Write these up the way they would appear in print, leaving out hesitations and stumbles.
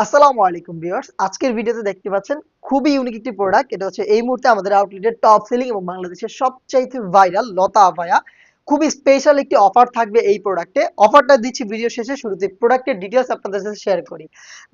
আসসালামু আলাইকুম ভিউয়ার্স, আজকের ভিডিওতে দেখতে পাচ্ছেন খুবই ইউনিক একটি প্রোডাক্ট। এটা হচ্ছে এই মুহূর্তে আমাদের আউটলেটের টপ সেলিং এবং বাংলাদেশের সবচাইতে ভাইরাল লতা আপায়া। খুবই স্পেশাল একটি অফার থাকবে এই প্রোডাক্টে। অফারটা দিচ্ছি ভিডিও শেষে। শুরুতে প্রোডাক্টের ডিটেলস আপনাদের সাথে শেয়ার করি।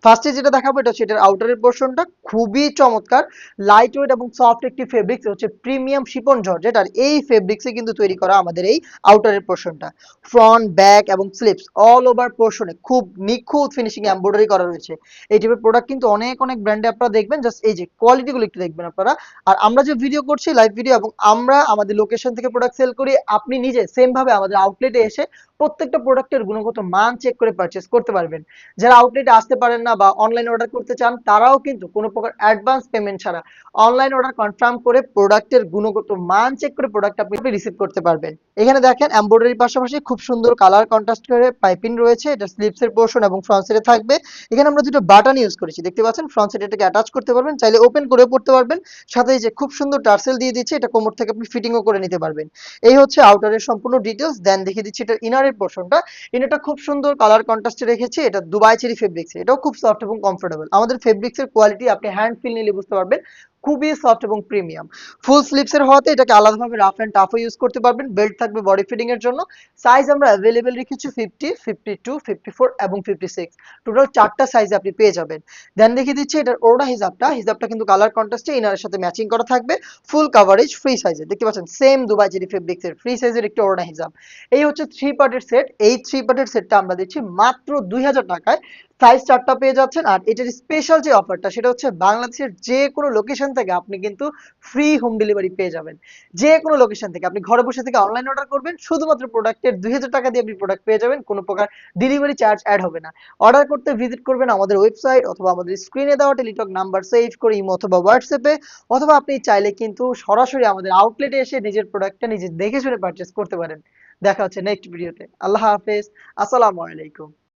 ফার্স্টে যেটা দেখাবো এটা হচ্ছে এটার আউটারের পোর্শনটা খুবই চমৎকার, লাইট ওয়েট এবং সফট একটি ফেব্রিক্স, হচ্ছে প্রিমিয়াম শিপন জর্জেট। আর এই ফেব্রিক্সে কিন্তু তৈরি করা আমাদের এই আউটারের পোর্শনটা। ফ্রন্ট, ব্যাক এবং স্লিপস অল ওভার পোর্শনে খুব নিখুঁত ফিনিশিং এমব্রয়ডারি করা রয়েছে। এই টাইপের প্রোডাক্ট কিন্তু অনেক অনেক ব্র্যান্ডে আপনারা দেখবেন। জাস্ট এই যে কোয়ালিটি গুলো একটু দেখবেন আপনারা। আর আমরা যে ভিডিও করছি লাইভ ভিডিও, এবং আমরা আমাদের লোকেশন থেকে প্রোডাক্ট সেল করি, আপনি নিজে সেম ভাবে আমাদের আউটলেটে এসে প্রত্যেকটা প্রোডাক্টের গুণগত মান চেক করে পারচেস করতে পারবেন। যারা আউটলেটে আসতে পারেন না বা অনলাইন অর্ডার করতে চান, তারাও কিন্তু কোনো প্রকার অ্যাডভান্স পেমেন্ট ছাড়া অনলাইন অর্ডার কনফার্ম করে প্রোডাক্টের গুণগত মান চেক করে প্রোডাক্ট আপনি রিসিভ করতে পারবেন। এখানে দেখেন এমব্রয়ডারির পাশাপাশি খুব সুন্দর কালার কন্ট্রাস্ট করে পাইপিং রয়েছে। এটা স্লিপস এর পোর্শন এবং ফ্রন্ট সাইডে থাকবে। এখানে আমরা দুটো বাটন ইউজ করেছি, দেখতে পাচ্ছেন। ফ্রন্ট সাইডে এটাকে অ্যাটাচ করতে পারবেন, চাইলে ওপেন করে পড়তে পারবেন। সাথে এই যে খুব সুন্দর টার্সেল দিয়ে দিচ্ছে, এটা কোমর থেকে আপনি ফিটিংও করে নিতে পারবেন। এই হচ্ছে আউটারের সম্পূর্ণ ডিটেলস। দেন দেখিয়ে দিচ্ছি এটা ইনারের পোর্শনটা। ইনারটা খুব সুন্দর কালার কন্ট্রাস্টে রেখেছি। এটা দুবাই চেরি ফেব্রিক্স, এটাও খুব সফট এবং কমফোর্টেবল। আমাদের ফেব্রিক্সের কোয়ালিটি আপনি হ্যান্ড ফিল নিলে বুঝতে পারবেন, খুবই সফট এবং প্রিমিয়াম। ফুল স্লিপসের হওয়াতে এটাকে আলাদাভাবে রাফ এন্ড টাফও ইউজ করতে পারবেন। বেল্ট থাকবে বডি ফিটিং এর জন্য। সাইজ আমরা অ্যাভেলেবেল রেখেছি 50, 52, 54 এবং 56। টোটাল 4টা সাইজে আপনি পেয়ে যাবেন। দেন দেখিয়ে দিচ্ছি এটার ওড়না হিজাবটা। হিজাবটা কিন্তু কালার কন্ট্রাস্টে ইনারের সাথে ম্যাচিং করা থাকবে। ফুল কাভারেজ, ফ্রি সাইজে, দেখতে পাচ্ছেন সেম দুবাই চেরি ফেব্রিক্স এর ফ্রি সাইজের একটি ওড়না হিজাব। এই হচ্ছে 3 পার্টের সেট। এই 3 পার্টের সেটটা আমরা দিচ্ছি মাত্র 2000 টাকায়। সাইজ 4টা পেয়ে যাচ্ছেন। আর এটার স্পেশাল যে অফারটা সেটা হচ্ছে বাংলাদেশের যে কোনো লোকেশন থেকে আপনি কিন্তু ফ্রি হোম ডেলিভারি পেয়ে যাবেন। যে কোনো লোকেশন থেকে আপনি ঘরে বসে থেকে অনলাইন অর্ডার করবেন, শুধুমাত্র প্রোডাক্টের 2000 টাকা দিয়ে আপনি প্রোডাক্ট পেয়ে যাবেন। কোনো প্রকার ডেলিভারি চার্জ অ্যাড হবে না। অর্ডার করতে ভিজিট করবেন আমাদের ওয়েবসাইট অথবা আমাদের স্ক্রিনে দেওয়া টেলিটক নাম্বার সেভ করে ইমো অথবা হোয়াটসঅ্যাপে, অথবা আপনি চাইলে কিন্তু সরাসরি আমাদের আউটলেটে এসে নিজের প্রোডাক্টটা নিজে দেখে শুনে পারচেস করতে পারেন। দেখা হচ্ছে নেক্সট ভিডিওতে। আল্লাহ হাফেজ। আসসালামু আলাইকুম।